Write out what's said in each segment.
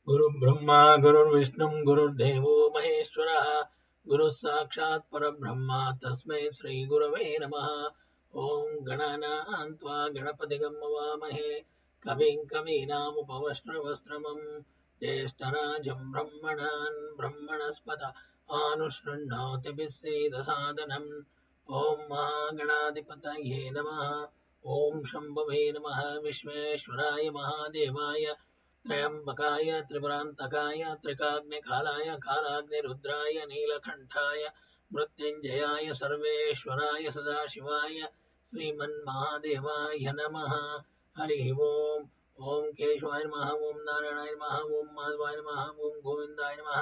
Guru Brahma, Guru Vishnu, Guru Devo Maheshwara, Guru Sakshat Parabrahma, Tasmai Sri Gurave Namaha. Om Ganana Antva Ganapadigam Vamahe, Kavin Kavinam Upavashnavastramam, Jeshtarajam Brahmanan, Brahmanaspata, Anushrunnati Visida Sadhanam, Om Mahaganadipataye Namaha, Om Shambhave Namaha, Vishveshwaraya Mahadevaya, त्रयंबकाय त्रिपुरांतकाय त्रिकाग्निकालाय कालाग्निरुद्राय नीलकंठाय मृत्युंजयाय सर्वेश्वराय सदाशिवाय श्रीमन्महादेवाय नमः। हरि ओम। ओम केशवाय नमः, ओम नारायणाय नमः, ओम माधवाय नमः, ओम गोविंदाय नमः,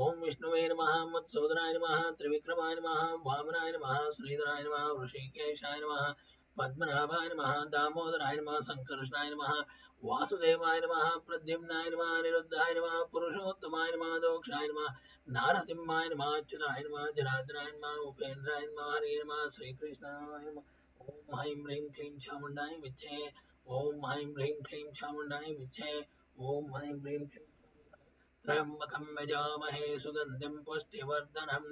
ओम विष्णुवे नमः, मत्सूदनाय नमः, त्रिविक्रमाय नमः, वामनाय नमः, श्रीधराय नमः, ऋषिकेशाय नमः, पद्मनाभाय नमः, दामोदराय नमः, संकर्षणाय नमः, वासुदेवाय नमः, प्रद्युम्नाय नमः, अनिरुद्धाय नमः, पुरुषोत्तमाय नमः, दोक्षाय नमः, नारसिंहाय नमः, अच्युताय नमः, जनार्दनाय नमः, उपेन्द्राय नमः, हरे नमः, श्रीकृष्णाय नमः। ओम ऐं ह्रीं क्लीं चामुण्डाय विद्महे, ओम ऐं ह्रीं क्लीं चामुण्डाय विद्महे, ओम ऐं ह्रीं क्लीं त्र्यम्बकं यजामहे सुगन्धिं पुष्टिवर्धनम्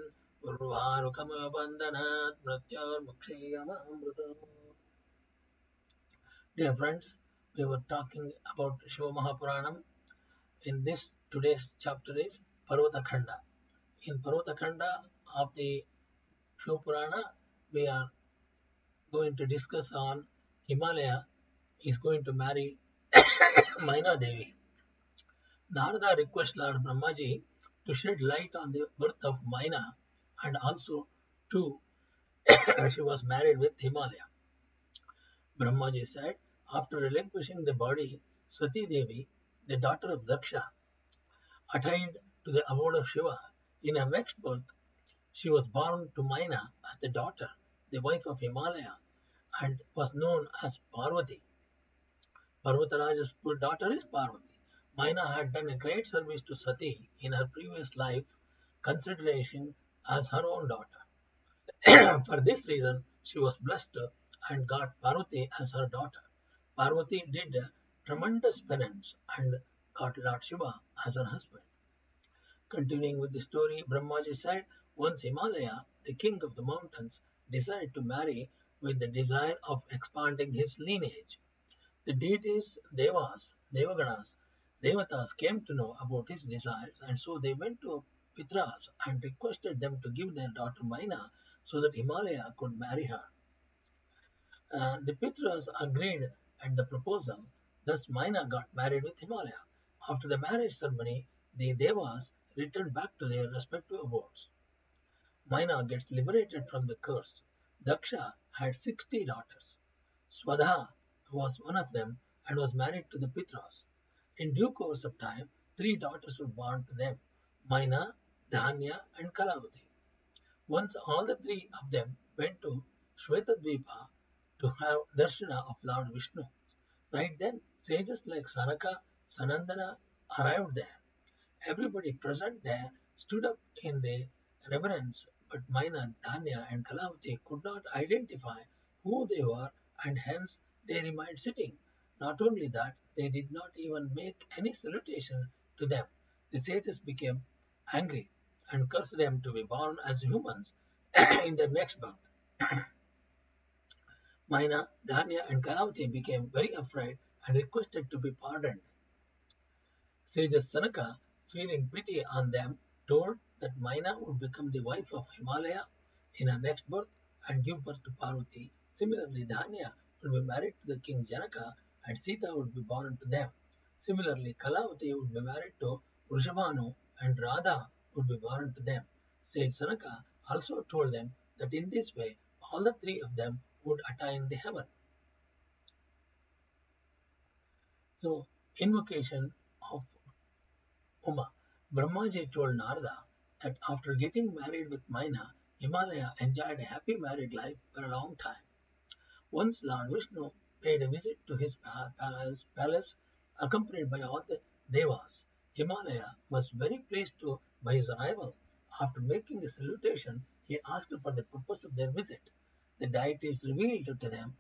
उर्वारुकमिव बन्धनात् मृत्योर्मुक्षीयमामृतम्। Dear friends, we were talking about Shiva Maha Puranam. In this today's chapter is Parvatha Khanda. In Parvatha Khanda of the Shiva Purana, we are going to discuss on Himalaya is going to marry Maina Devi. Narada requests Lord Brahmaji to shed light on the birth of Maina and also to she was married with Himalaya. Brahmaji said, after relinquishing the body, Sati Devi, the daughter of Daksha, attained to the abode of Shiva. In her next birth, she was born to Maina as the daughter, the wife of Himalaya, and was known as Parvati. Parvataraja's daughter is Parvati. Maina had done a great service to Sati in her previous life, consideration as her own daughter. For this reason, she was blessed and got Parvati as her daughter. Parvati did tremendous penance and got Lord Shiva as her husband. Continuing with the story, Brahmaji said, once Himalaya, the king of the mountains, decided to marry with the desire of expanding his lineage. The deities, Devas, Devaganas, Devatas came to know about his desires, and so they went to Pitras and requested them to give their daughter Maina so that Himalaya could marry her. The Pitras agreed at the proposal, thus Maina got married with Himalaya. After the marriage ceremony, the Devas returned back to their respective abodes. Maina gets liberated from the curse. Daksha had 60 daughters. Swadha was one of them and was married to the Pitras. In due course of time, 3 daughters were born to them, Maina, Dhanya and Kalavati. Once all the 3 of them went to Shvetadvipa to have darshana of Lord Vishnu. Right then, sages like Sanaka, Sanandana arrived there. Everybody present there stood up in the reverence, but Maina, Dhanya and Kalavati could not identify who they were and hence they remained sitting. Not only that, they did not even make any salutation to them. The sages became angry and cursed them to be born as humans in their next birth. Maina, Dhanya and Kalavati became very afraid and requested to be pardoned. Sages Sanaka, feeling pity on them, told that Maina would become the wife of Himalaya in her next birth and give birth to Parvati. Similarly, Dhanya would be married to the king Janaka and Sita would be born to them. Similarly, Kalavati would be married to Vrishabhanu and Radha would be born to them. Sage Sanaka also told them that in this way all the 3 of them would attain the heaven. So, invocation of Uma. Brahmaji told Narada that after getting married with Maina, Himalaya enjoyed a happy married life for a long time. Once Lord Vishnu paid a visit to his palace accompanied by all the Devas. Himalaya was very pleased by his arrival. After making a salutation, he asked for the purpose of their visit. The deities revealed to them,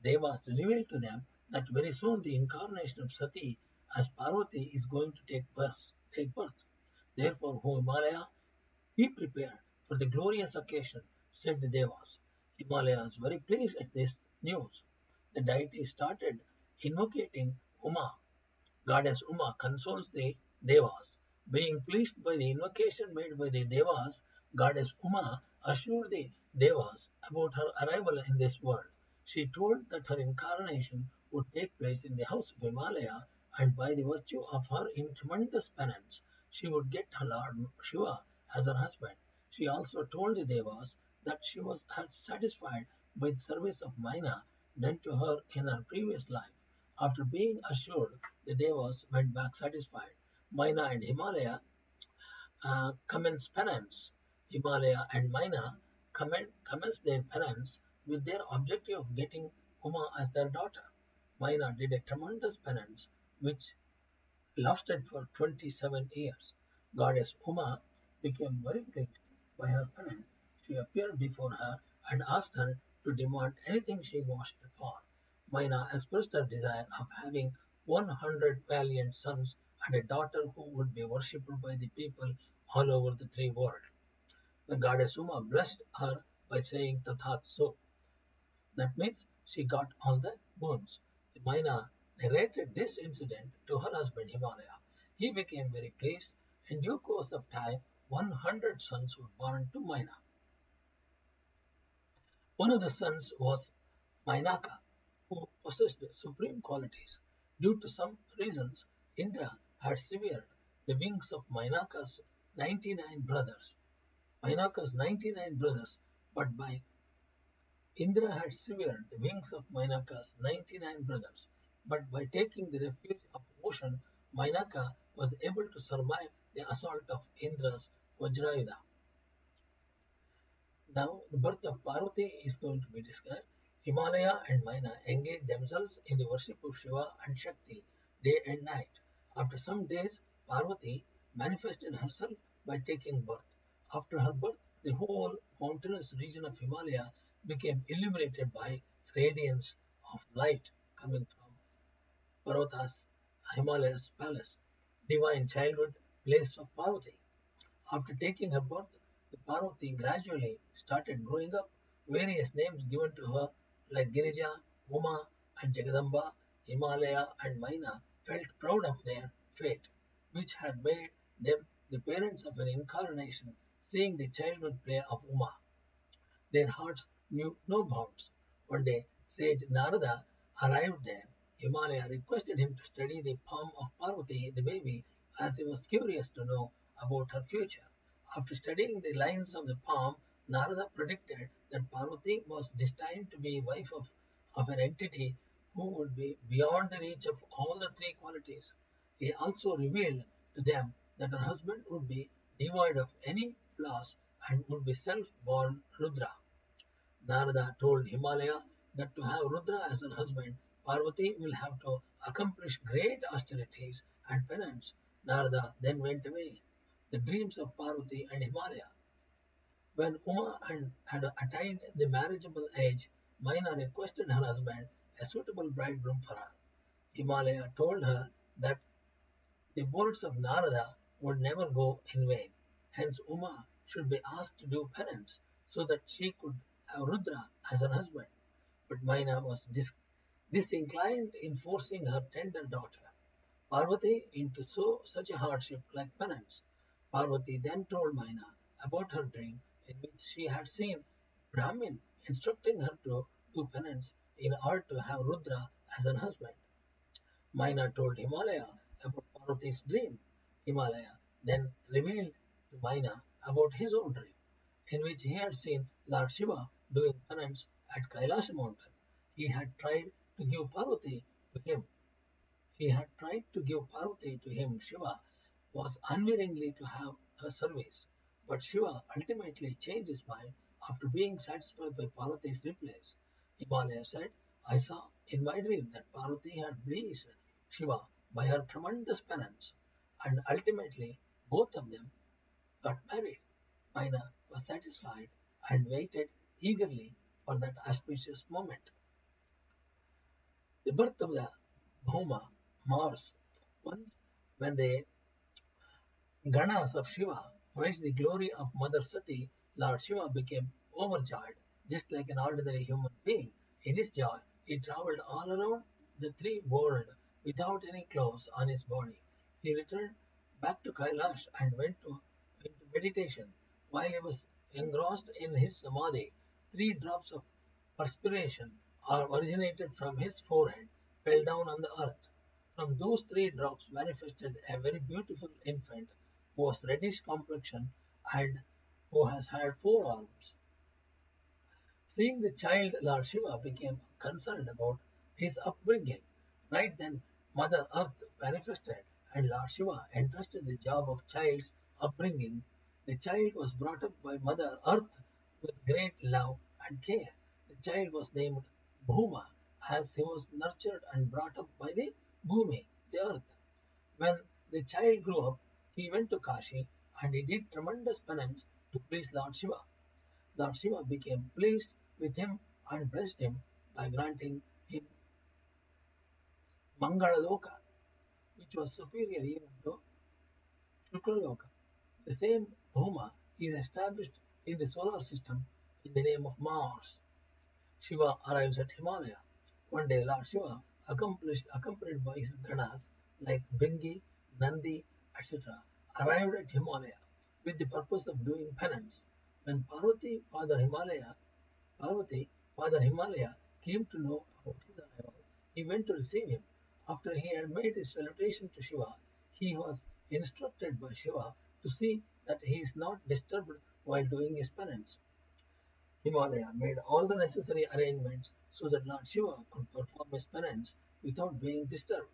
Devas revealed to them that very soon the incarnation of Sati as Parvati is going to take birth. Therefore, O Himalaya, be prepared for the glorious occasion, said the Devas. Himalaya was very pleased at this news. The deity started invocating Uma. Goddess Uma consoles the Devas. Being pleased by the invocation made by the Devas, Goddess Uma assured the Devas about her arrival in this world. She told that her incarnation would take place in the house of Himalaya, and by the virtue of her tremendous penance, she would get her Lord Shiva as her husband. She also told the Devas that she was satisfied by the service of Maina done to her in her previous life. After being assured, the Devas went back satisfied. Maina and Himalaya commenced penance. Himalaya and Maina commenced their penance with their objective of getting Uma as their daughter. Maina did a tremendous penance which lasted for 27 years. Goddess Uma became very pleased by her penance. She appeared before her and asked her to demand anything she wished for. Maina expressed her desire of having 100 valiant sons and a daughter who would be worshipped by the people all over the three worlds. The goddess Uma blessed her by saying Tathat so. That means she got all the boons. Maina narrated this incident to her husband Himalaya. He became very pleased. In due course of time, 100 sons were born to Maina. One of the sons was Mainaka, who possessed supreme qualities. Due to some reasons, Indra had severed the wings of Mainaka's 99 brothers. But by Indra had severed the wings of Mainaka's 99 brothers, but by taking the refuge of ocean, Mainaka was able to survive the assault of Indra's Vajrayuda. Now, the birth of Parvati is going to be described. Himalaya and Maina engaged themselves in the worship of Shiva and Shakti day and night. After some days, Parvati manifested herself by taking birth. After her birth, the whole mountainous region of Himalaya became illuminated by radiance of light coming from Parvatha's Himalaya's palace, divine childhood place of Parvati. After taking her birth, the Parvati gradually started growing up. Various names given to her like Girija, Uma and Jagadamba, Himalaya and Maina felt proud of their fate, which had made them the parents of an incarnation, seeing the childhood play of Uma. Their hearts knew no bounds. One day, sage Narada arrived there. Himalaya requested him to study the palm of Parvati, the baby, as he was curious to know about her future. After studying the lines of the palm, Narada predicted that Parvati was destined to be wife of an entity who would be beyond the reach of all the three qualities. He also revealed to them that her husband would be devoid of any flaws and would be self-born Rudra. Narada told Himalaya that to have Rudra as her husband, Parvati will have to accomplish great austerities and penance. Narada then went away. The dreams of Parvati and Himalaya. When Uma had attained the marriageable age, Maina requested her husband a suitable bridegroom for her. Himalaya told her that the words of Narada would never go in vain. Hence, Uma should be asked to do penance so that she could have Rudra as her husband. But Maina was disinclined in forcing her tender daughter, Parvati, into such a hardship like penance. Parvati then told Maina about her dream in which she had seen Brahmin instructing her to do penance in order to have Rudra as her husband. Maina told Himalaya about Parvati's dream. Himalaya then revealed to Maina about his own dream, in which he had seen Lord Shiva doing penance at Kailash mountain. He had tried to give Parvati to him. Shiva was unwillingly to have her service, but Shiva ultimately changed his mind after being satisfied by Parvati's replies. Himalaya said, I saw in my dream that Parvati had pleased Shiva by her tremendous penance, and ultimately both of them got married. Maina was satisfied and waited eagerly for that auspicious moment. The birth of the Bhuma, Mars, Once, when the Ganas of Shiva praised the glory of Mother Sati, Lord Shiva became overjoyed, just like an ordinary human being. In his joy, he traveled all around the three worlds without any clothes on his body. He returned back to Kailash and went into meditation. While he was engrossed in his samadhi, 3 drops of perspiration originated from his forehead, fell down on the earth. From those 3 drops manifested a very beautiful infant who was reddish complexion and who has had 4 arms. Seeing the child, Lord Shiva became concerned about his upbringing. Right then, Mother Earth manifested, and Lord Shiva entrusted the job of child's upbringing. The child was brought up by Mother Earth with great love and care. The child was named Bhuma, as he was nurtured and brought up by the Bhumi, the earth. When the child grew up, he went to Kashi and he did tremendous penance to please Lord Shiva. Lord Shiva became pleased with him and blessed him by granting him Mangalaloka, which was superior even to Shukraloka. The same Bhuma is established in the solar system in the name of Mars. Shiva arrives at Himalaya. One day Lord Shiva, accompanied by his Ganas like Bingi, Nandi, etc., arrived at Himalaya with the purpose of doing penance. When Parvati, Father Himalaya, came to know about his arrival, he went to receive him. After he had made his salutation to Shiva, he was instructed by Shiva to see that he is not disturbed while doing his penance. Himalaya made all the necessary arrangements so that Lord Shiva could perform his penance without being disturbed.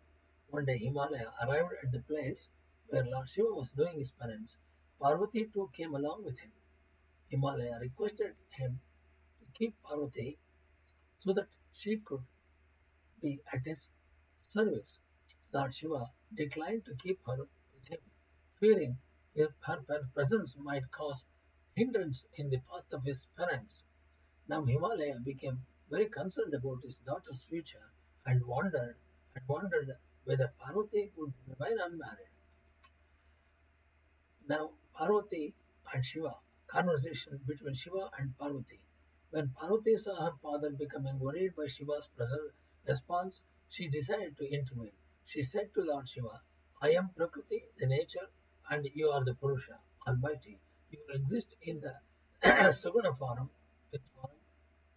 One day Himalaya arrived at the place where Lord Shiva was doing his penance. Parvati too came along with him. Himalaya requested him to keep Parvati so that she could be at his service. Lord Shiva declined to keep her with him, fearing her presence might cause hindrance in the path of his penance. Now Himalaya became very concerned about his daughter's future and wondered whether Parvati would remain unmarried. Now Parvati and Shiva, conversation between Shiva and Parvati. When Parvati saw her father becoming worried by Shiva's present response, she decided to intervene. She said to Lord Shiva, I am Prakriti, the nature, and you are the Purusha, Almighty. You exist in the Saguna form.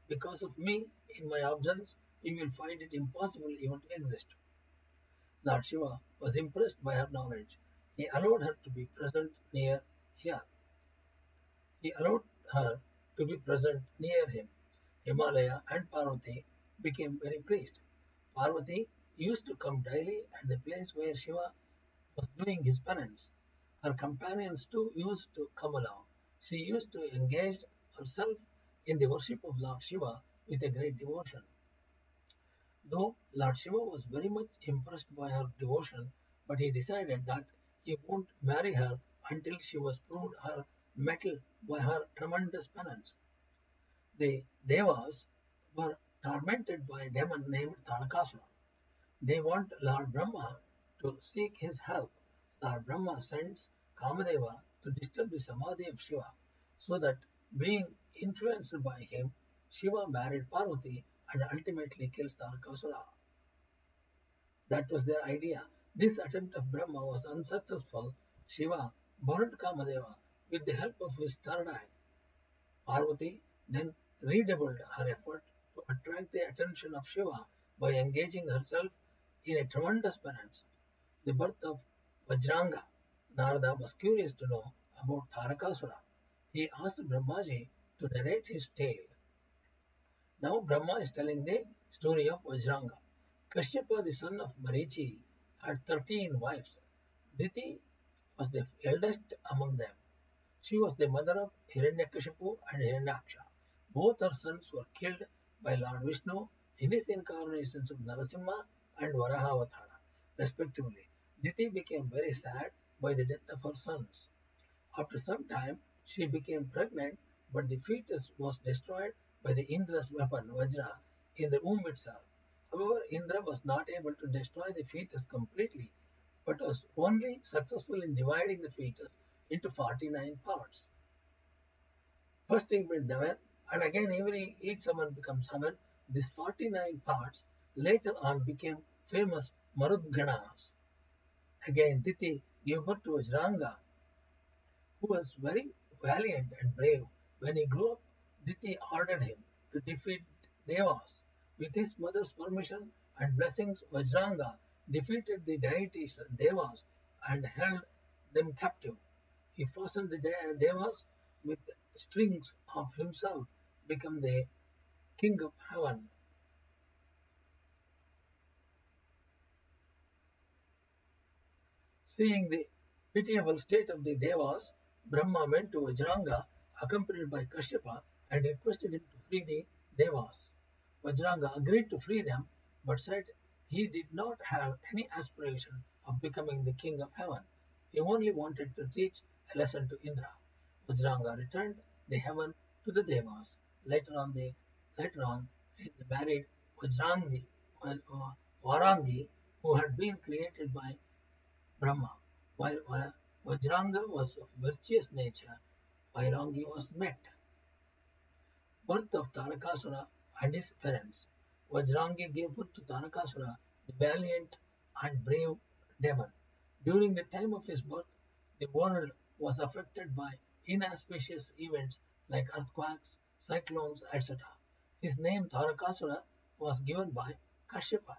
Because of me, in my absence, you will find it impossible even to exist. Lord Shiva was impressed by her knowledge. He allowed her to be present near here. He allowed her to be present near him. Himalaya and Parvati became very pleased. Parvati used to come daily at the place where Shiva was doing his penance. Her companions too used to come along. She used to engage herself in the worship of Lord Shiva with a great devotion. Though Lord Shiva was very much impressed by her devotion, but he decided that he won't marry her until she was proved her mettle by her tremendous penance. The Devas were tormented by a demon named Tarakasura. They want Lord Brahma to seek his help. Lord Brahma sends Kamadeva to disturb the samadhi of Shiva, so that being influenced by him, Shiva married Parvati and ultimately kills Tarakasura. That was their idea. This attempt of Brahma was unsuccessful. Shiva burned Kamadeva with the help of his third eye. Parvati then redoubled her effort to attract the attention of Shiva by engaging herself in a tremendous penance. The birth of Vajranga. Narada was curious to know about Tarakasura. He asked Brahmaji to narrate his tale. Now Brahma is telling the story of Vajranga. Kashyapa, the son of Marichi, had 13 wives. Diti was the eldest among them. She was the mother of Hiranyakashipu and Hiranyaksha. Both her sons were killed by Lord Vishnu in his incarnations of Narasimha and Varahavatara, respectively. Diti became very sad by the death of her sons. After some time, she became pregnant, but the fetus was destroyed by the Indra's weapon, Vajra, in the womb itself. However, Indra was not able to destroy the fetus completely. but was only successful in dividing the fetus into 49 parts. First he made 7, and again each 7 becomes 7. These 49 parts later on became famous Marudganas. Again Diti gave birth to Vajranga, who was very valiant and brave. When he grew up, Diti ordered him to defeat Devas. With his mother's permission and blessings, Vajranga defeated the deities Devas and held them captive. He fastened the Devas with strings of himself, become the king of heaven. Seeing the pitiable state of the Devas, Brahma went to Vajranga accompanied by Kashyapa and requested him to free the Devas. Vajranga agreed to free them but said he did not have any aspiration of becoming the king of heaven. He only wanted to teach a lesson to Indra. Vajranga returned the heaven to the Devas. Later on, he married Varangi, who had been created by Brahma. While Vajranga was of virtuous nature, Vairangi was met. Birth of Tarakasura and his parents. Vajrangi gave birth to Tarakasura, the valiant and brave demon. During the time of his birth, the world was affected by inauspicious events like earthquakes, cyclones, etc. His name Tarakasura was given by Kashyapa.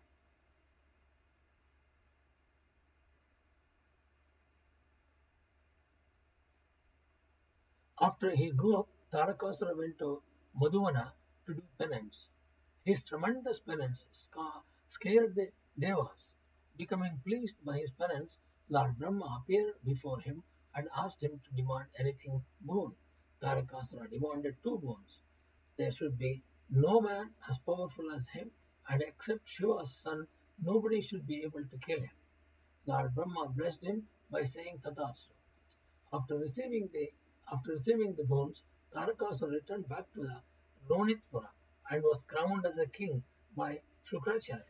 After he grew up, Tarakasura went to Madhuvana to do penance. His tremendous penance scared the Devas. Becoming pleased by his penance, Lord Brahma appeared before him and asked him to demand anything boon. Tarakasura demanded 2 boons. There should be no man as powerful as him, and except Shiva's son, nobody should be able to kill him. Lord Brahma blessed him by saying Tathastu. After receiving the boons, Tarakasura returned back to the Ronitpura and was crowned as a king by Shukracharya.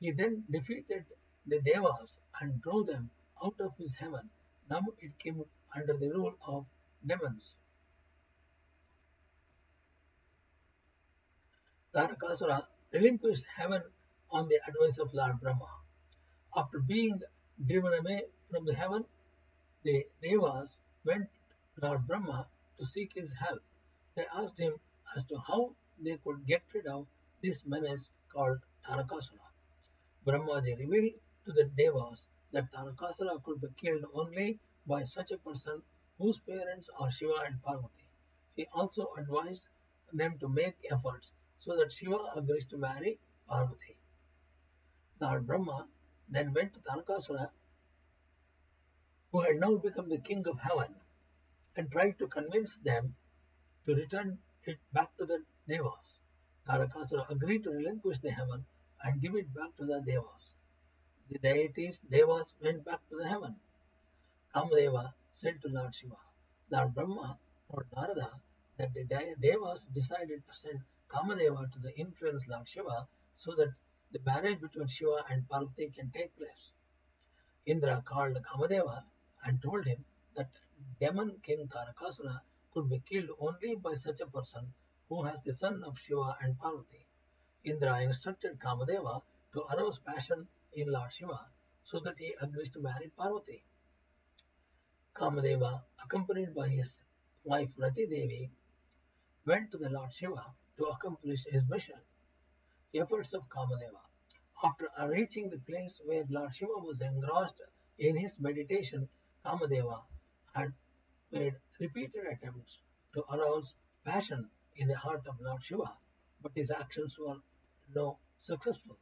He then defeated the Devas and drove them out of his heaven. Now it came under the rule of demons. Tarakasura relinquished heaven on the advice of Lord Brahma. After being driven away from the heaven, the Devas went to Lord Brahma to seek his help. They asked him as to how they could get rid of this menace called Tarakasura. Brahmaji revealed to the Devas that Tarakasura could be killed only by such a person whose parents are Shiva and Parvati. He also advised them to make efforts so that Shiva agrees to marry Parvati. Lord Brahma then went to Tarakasura, who had now become the king of heaven, and tried to convince them to return it back to the Devas. Tarakasura agreed to relinquish the heaven and give it back to the Devas. The deities, Devas, went back to the heaven. Kamadeva said to Lord Shiva, Lord Brahma told Narada that the Devas decided to send Kamadeva to the influence Lord Shiva so that the marriage between Shiva and Parvati can take place. Indra called Kamadeva and told him that demon king Tarakasura could be killed only by such a person who has the son of Shiva and Parvati. Indra instructed Kamadeva to arouse passion in Lord Shiva so that he agrees to marry Parvati. Kamadeva, accompanied by his wife Rati Devi, went to the Lord Shiva to accomplish his mission. Efforts of Kamadeva. After reaching the place where Lord Shiva was engrossed in his meditation, Kamadeva had made repeated attempts to arouse passion in the heart of Lord Shiva, but his actions were no successful.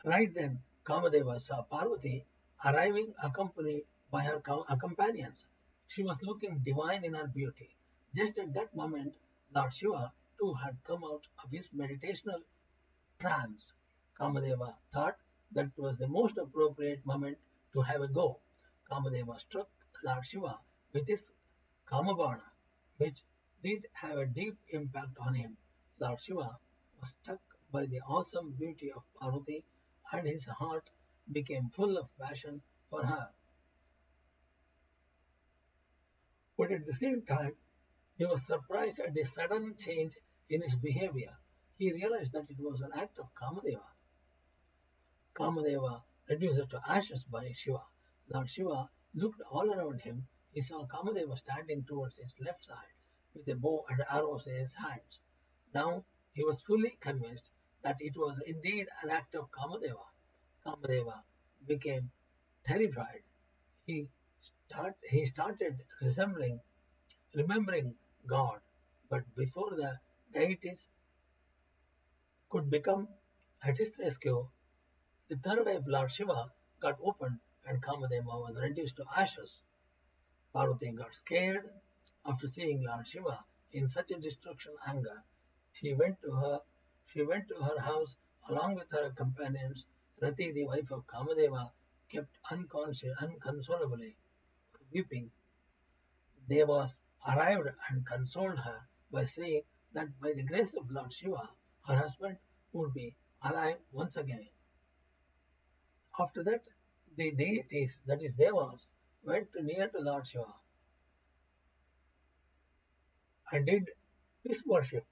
Right then, Kamadeva saw Parvati arriving accompanied by her companions. She was looking divine in her beauty. Just at that moment, Lord Shiva too had come out of his meditational trance. Kamadeva thought that it was the most appropriate moment to have a go. Kamadeva struck Lord Shiva with his Kamabana, which did have a deep impact on him. Lord Shiva was struck by the awesome beauty of Parvati and his heart became full of passion for her. But at the same time, he was surprised at the sudden change in his behavior. He realized that it was an act of Kamadeva. Kamadeva reduced to ashes by Shiva. Lord Shiva looked all around him. He saw Kamadeva standing towards his left side with a bow and arrows in his hands. Now he was fully convinced that it was indeed an act of Kamadeva. Kamadeva became terrified. He started remembering God, but before the deities could become at his rescue, the third eye of Lord Shiva got opened and Kamadeva was reduced to ashes. Parvati got scared after seeing Lord Shiva in such a destruction anger. She went to her house along with her companions. Rati, the wife of Kamadeva, kept unconsolably weeping. Devas arrived and consoled her by saying that by the grace of Lord Shiva, her husband would be alive once again. After that, the deities, that is Devas, went near to Lord Shiva and did his worship.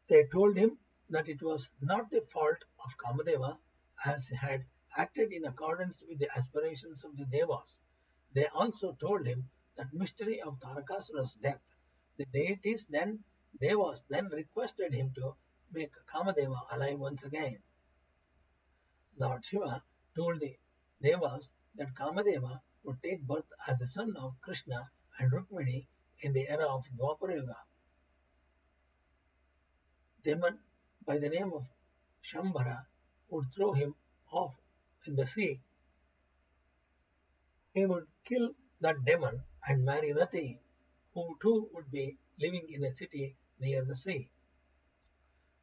They told him that it was not the fault of Kamadeva, as he had acted in accordance with the aspirations of the Devas. They also told him that mystery of Tarakasura's death. The deities Devas then requested him to make Kamadeva alive once again. Lord Shiva told the Devas that Kamadeva would take birth as the son of Krishna and Rukmini in the era of Dwapara Yuga. Demon by the name of Shambhara would throw him off in the sea. He would kill that demon and marry Rati, who too would be living in a city near the sea.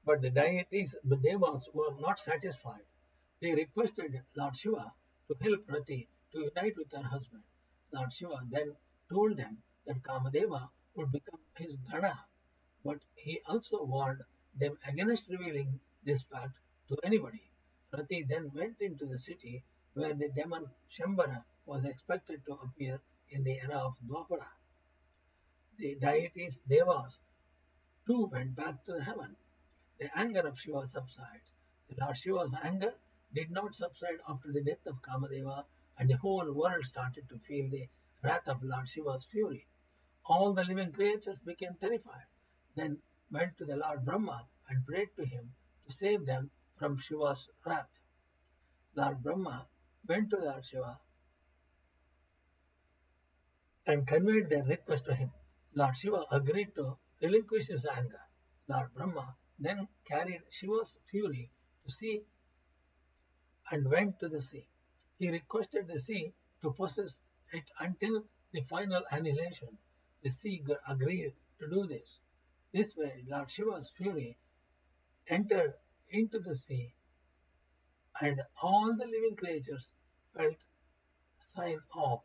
But the deities, the Devas, were not satisfied. They requested Lord Shiva to help Rati to unite with her husband. Lord Shiva then told them that Kamadeva would become his Gana, but he also warned them against revealing this fact to anybody. Rati then went into the city where the demon Shambhara was expected to appear in the era of Dwapara. The deities Devas too went back to heaven. The anger of Shiva subsides. Lord Shiva's anger did not subside after the death of Kamadeva, and the whole world started to feel the wrath of Lord Shiva's fury. All the living creatures became terrified, then went to the Lord Brahma and prayed to him to save them from Shiva's wrath. Lord Brahma went to Lord Shiva and conveyed their request to him. Lord Shiva agreed to relinquish his anger. Lord Brahma then carried Shiva's fury to sea and went to the sea. He requested the sea to possess it until the final annihilation. The sea agreed to do this. This way, Lord Shiva's fury entered into the sea, and all the living creatures felt sign of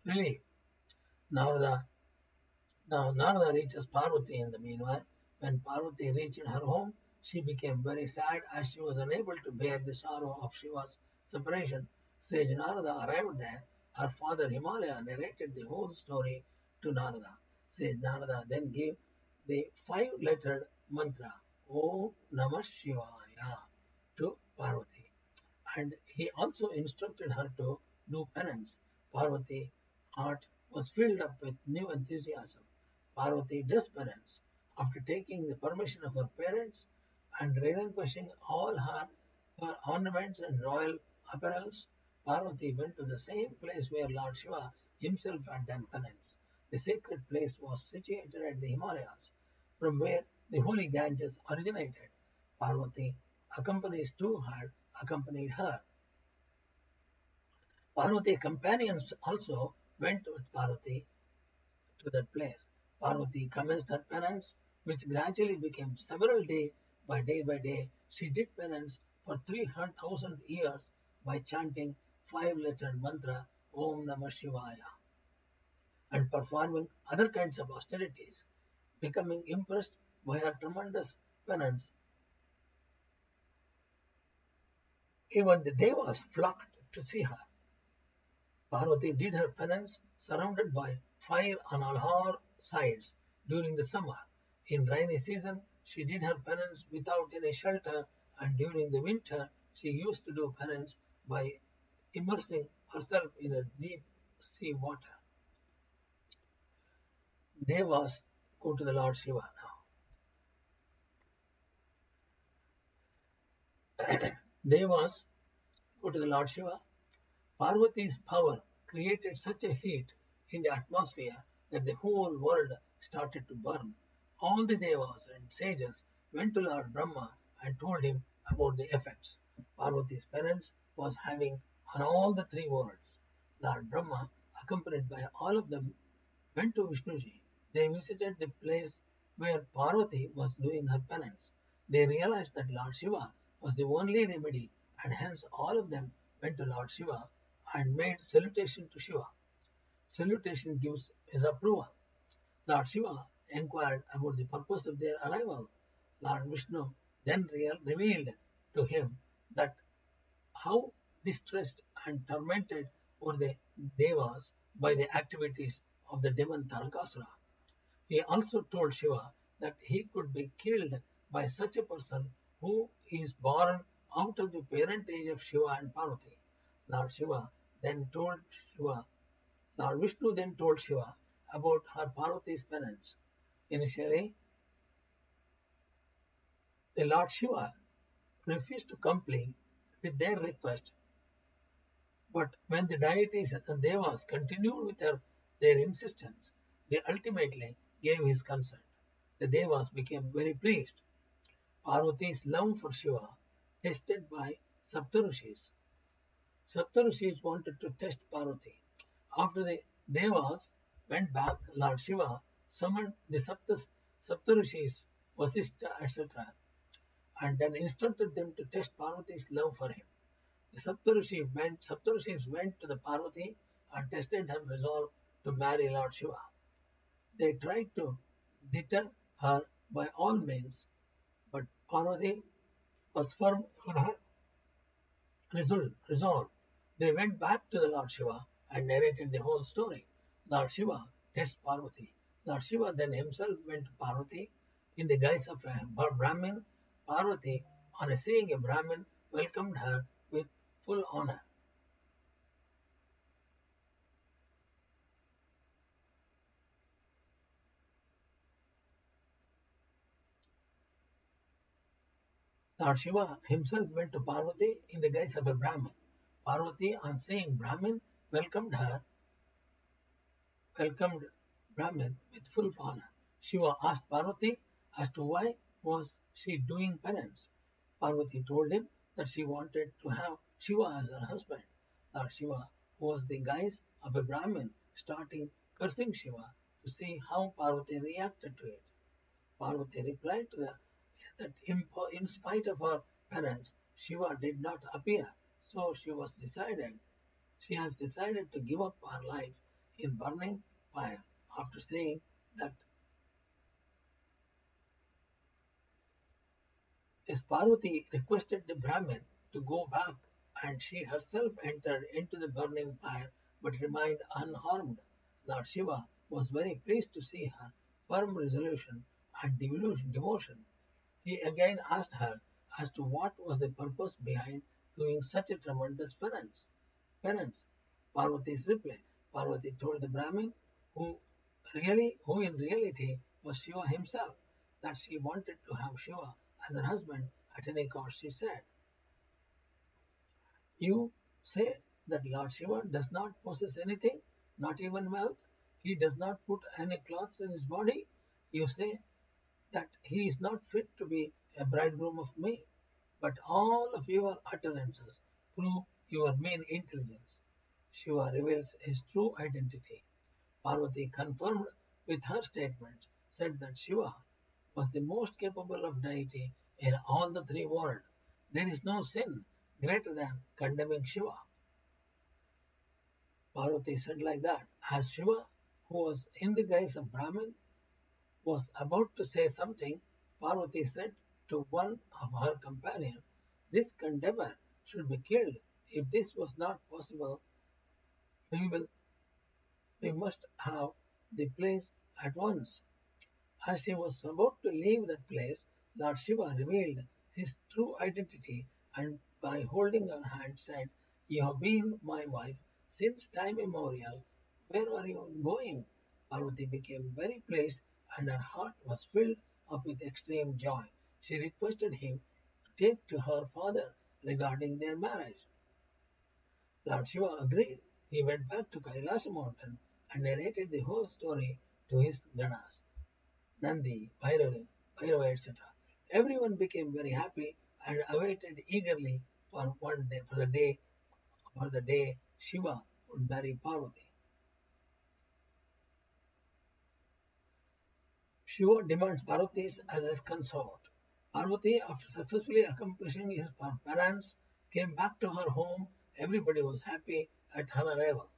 relief. Now Narada reaches Parvati in the meanwhile. When Parvati reached her home, she became very sad as she was unable to bear the sorrow of Shiva's separation. Sage Narada arrived there. Her father Himalaya narrated the whole story to Narada. Sage Narada then gave the 5-lettered mantra Om Namah Shivaya to Parvati, and he also instructed her to do penance. Parvati's heart was filled up with new enthusiasm. Parvati does penance. After taking the permission of her parents and relinquishing all her ornaments and royal apparels, Parvati went to the same place where Lord Shiva himself had done penance. The sacred place was situated at the Himalayas, from where the holy Ganges originated. Parvati accompanies too had accompanied her. Parvati's companions also went with Parvati to that place. Parvati commenced her penance, which gradually became several days. By day, she did penance for 300,000 years by chanting 5-lettered mantra Om Namah Shivaya and performing other kinds of austerities. Becoming impressed by her tremendous penance, even the devas flocked to see her. Parvati did her penance surrounded by fire on all her sides during the summer. In rainy season, she did her penance without any shelter, and during the winter, she used to do penance by immersing herself in the deep sea water. Devas go to the Lord Shiva now. Devas go to the Lord Shiva. Parvati's power created such a heat in the atmosphere that the whole world started to burn. All the devas and sages went to Lord Brahma and told him about the effects Parvati's penance was having on all the three worlds. Lord Brahma, accompanied by all of them, went to Vishnuji. They visited the place where Parvati was doing her penance. They realized that Lord Shiva was the only remedy, and hence all of them went to Lord Shiva and made salutation to Shiva. Salutation gives his approval. Lord Shiva inquired about the purpose of their arrival. Lord Vishnu then revealed to him that how distressed and tormented were the devas by the activities of the demon Tarakasura. He also told Shiva that he could be killed by such a person who is born out of the parentage of Shiva and Parvati. Lord Shiva then told Shiva, Lord Vishnu then told Shiva about her Parvati's penance. Initially, the Lord Shiva refused to comply with their request, but when the deities and devas continued with their insistence, they ultimately gave his consent. The devas became very pleased. Parvati's love for Shiva, tested by Saptarishis. Saptarishis wanted to test Parvati. After the devas went back, Lord Shiva summoned the Saptarishis, Vasishtha, etc., and then instructed them to test Parvati's love for him. The Saptarishis went to the Parvati and tested her resolve to marry Lord Shiva. They tried to deter her by all means, but Parvati was firm on her resolve. They went back to the Lord Shiva and narrated the whole story. Lord Shiva tests Parvati. Lord Shiva then himself went to Parvati in the guise of a Brahmin. Parvati, on seeing a Brahmin, welcomed her with full honor. Lord Shiva himself went to Parvati in the guise of a Brahmin. Parvati, on seeing Brahmin, welcomed Brahmin with full honor. Shiva asked Parvati as to why was she doing penance. Parvati told him that she wanted to have Shiva as her husband. Lord Shiva, who was the guise of a Brahmin, started cursing Shiva to see how Parvati reacted to it. Parvati replied that in spite of her penance, Shiva did not appear, so she has decided to give up her life in burning fire after saying that as Parvati requested the Brahmin to go back and she herself entered into the burning fire but remained unharmed. Lord Shiva was very pleased to see her firm resolution and devotion. He again asked her as to what was the purpose behind doing such a tremendous penance. Parvati's reply. Parvati told the Brahmin, who in reality was Shiva himself, that she wanted to have Shiva as her husband at any cost. She said, "You say that Lord Shiva does not possess anything, not even wealth. He does not put any clothes in his body. You say that he is not fit to be a bridegroom of me. But all of your utterances prove your mean intelligence." Shiva reveals his true identity. Parvati confirmed with her statement, said that Shiva was the most capable of deity in all the three worlds. There is no sin greater than condemning Shiva. Parvati said like that, as Shiva, who was in the guise of Brahmin, was about to say something, Parvati said to one of her companions, "This Kandavar should be killed. If this was not possible, we will we must have the place at once." As she was about to leave that place, Lord Shiva revealed his true identity and by holding her hand said, "You have been my wife since time immemorial. Where are you going?" Parvati became very pleased and her heart was filled up with extreme joy. She requested him to take to her father regarding their marriage. Lord Shiva agreed. He went back to Kailasa mountain and narrated the whole story to his Ganas. Nandi, Bhairava, etc. Everyone became very happy and awaited eagerly for the day Shiva would marry Parvati. Shiva demands Parvati as his consort. Parvati, after successfully accomplishing his penance, came back to her home. Everybody was happy at her arrival.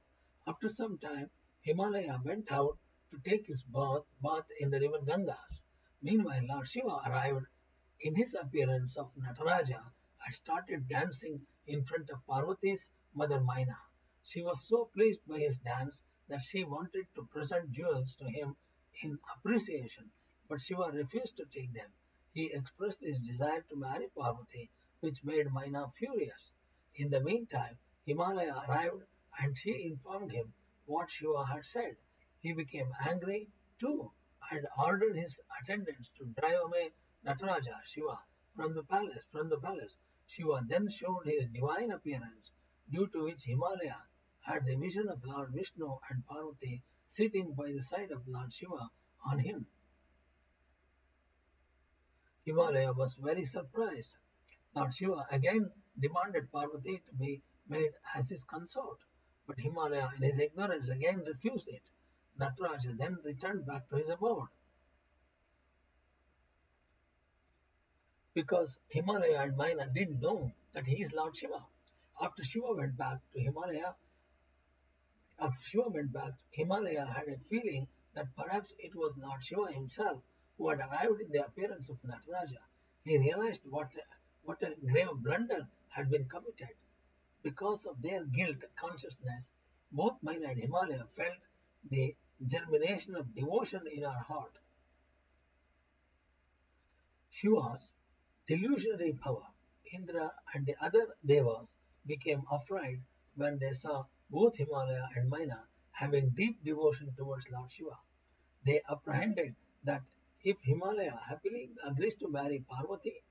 After some time, Himalaya went out to take his bath in the river Gangas. Meanwhile, Lord Shiva arrived in his appearance of Nataraja and started dancing in front of Parvati's mother Maina. She was so pleased by his dance that she wanted to present jewels to him in appreciation, but Shiva refused to take them. He expressed his desire to marry Parvati, which made Maina furious. In the meantime, Himalaya arrived and she informed him what Shiva had said. He became angry too and ordered his attendants to drive away Nataraja, Shiva, from the palace. Shiva then showed his divine appearance, due to which Himalaya had the vision of Lord Vishnu and Parvati sitting by the side of Lord Shiva on him. Himalaya was very surprised. Lord Shiva again demanded Parvati to be made as his consort, but Himalaya in his ignorance again refused it. Nataraja then returned back to his abode. Because Himalaya and Maina didn't know that he is Lord Shiva. After Shiva went back, Himalaya had a feeling that perhaps it was Lord Shiva himself who had arrived in the appearance of Nataraja. He realized what a grave blunder had been committed. Because of their guilt consciousness, both Maina and Himalaya felt the germination of devotion in our heart. Shiva's delusionary power, Indra and the other devas became afraid when they saw both Himalaya and Maina having deep devotion towards Lord Shiva. They apprehended that if Himalaya happily agrees to marry Parvati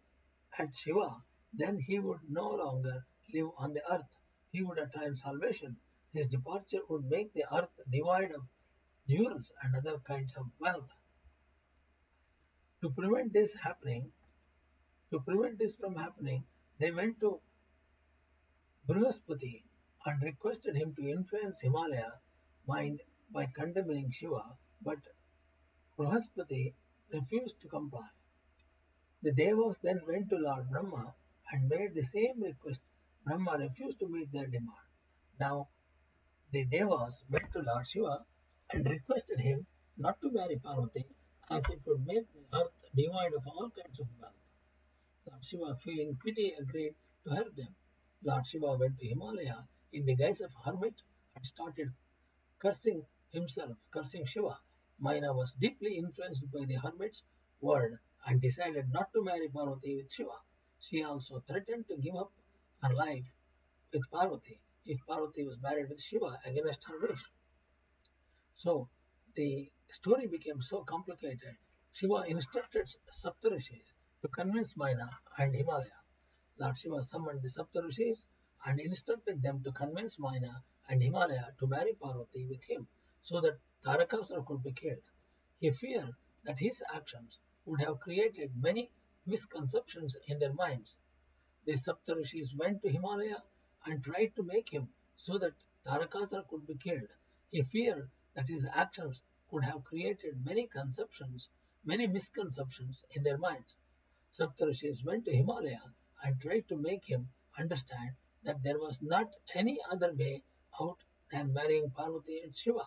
and Shiva, then he would no longer live on the earth. He would attain salvation. His departure would make the earth devoid of jewels and other kinds of wealth. To prevent this from happening, they went to Brihaspati and requested him to influence Himalaya mind by condemning Shiva, but Brihaspati refused to comply. The Devas then went to Lord Brahma and made the same request. Brahma refused to meet their demand. Now the Devas went to Lord Shiva and requested him not to marry Parvati, as it would make the earth devoid of all kinds of wealth. Lord Shiva, feeling pity, agreed to help them. Lord Shiva went to Himalaya in the guise of hermit and started cursing Shiva. Maina was deeply influenced by the hermit's word and decided not to marry Parvati with Shiva. She also threatened to give up her life with Parvati if Parvati was married with Shiva against her wish. So the story became so complicated. Shiva instructed Saptarishis to convince Maina and Himalaya. Lord Shiva summoned the Saptarishis and instructed them to convince Maina and Himalaya to marry Parvati with him so that Tarakasura could be killed. He feared that his actions would have created many misconceptions in their minds. The Saptarishis went to Himalaya and tried to make him so that Tarakasura could be killed. He feared that his actions could have created many misconceptions in their minds. Saptarishis went to Himalaya and tried to make him understand that there was not any other way out than marrying Parvati and Shiva.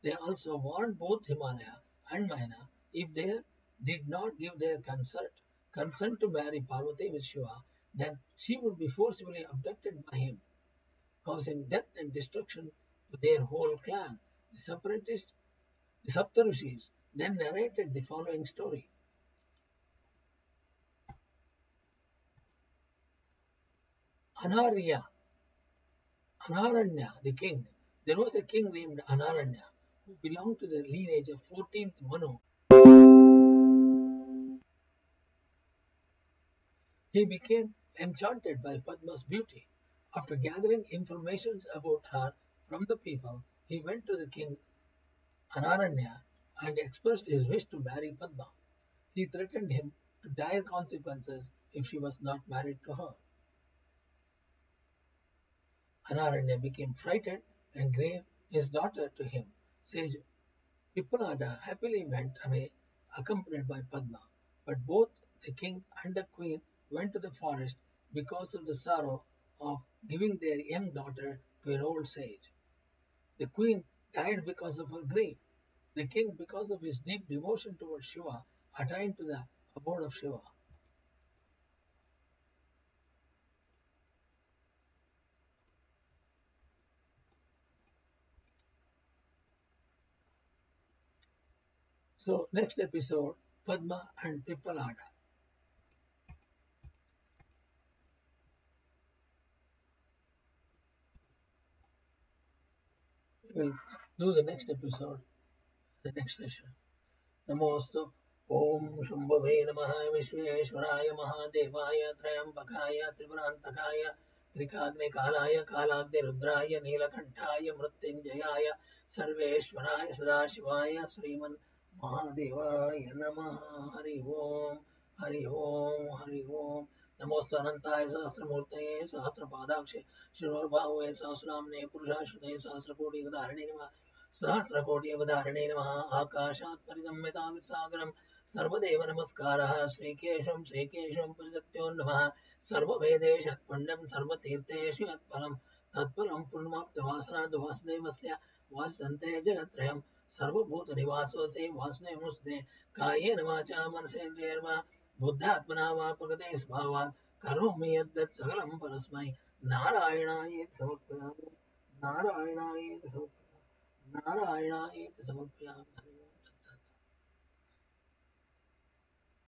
They also warned both Himalaya and Maina if they did not give their consent to marry Parvati with Shiva, then she would be forcibly abducted by him, causing death and destruction to their whole clan. The separatists, the Saptarishis, then narrated the following story. Anarya, Anaranya, the king. There was a king named Anaranya who belonged to the lineage of 14th Manu. He became enchanted by Padma's beauty. After gathering information about her from the people, he went to the king Anaranya and expressed his wish to marry Padma. He threatened him to dire consequences if she was not married to her. Anaranya became frightened and gave his daughter to him. Sage Pippalada happily went away accompanied by Padma, but both the king and the queen went to the forest because of the sorrow of giving their young daughter to an old sage. The queen died because of her grief. The king, because of his deep devotion towards Shiva, attained to the abode of Shiva. So, next episode, Padma and Pippalada. We'll do the next episode, the next session. नमोऽस्तु ॐ शुम्भवे नमः विश्वेश्वराय महादेवाय त्रयम्बकाय त्रिपुरान्तकाय त्रिकाग्निकालाय कालाग्निरुद्राय नीलकण्ठाय मृत्युञ्जयाय सर्वेश्वराय सदाशिवाय श्रीमन्महादेवाय नमः हरि ओम् हरि ओम् हरि ओम् नमोऽस्तु अनन्ताय सहस्रमूर्तये सहस्रपादाक्षे शिरोर्बाहुवे सहस्रनाम्ने पुरुषाश्रुते सहस्रकोटिगदाहरणे नमः सहस्रकोटिअवधारणे नमः आकाशात् परिदम्यतागसागरं सर्वदेव नमस्कारः श्रीकेशं परिदत्यो नमः सर्ववेदेश यत्पुण्यं सर्वतीर्थेषु यत्फलं तत्फलं पूर्णमाप्तवासनाद् वासुदेवस्य वासन्ते जगत्त्रयं सर्वभूतनिवासोऽसि वासुदेवमुस्ते कायेन वाचा मनसेन्द्रियैर्वा बुद्धात्मना वा प्रकृते स्वभावात् करोमि यद्यत् सकलं परस्मै नारायणायेति समर्पयामि नारायणायेति समर्पयामि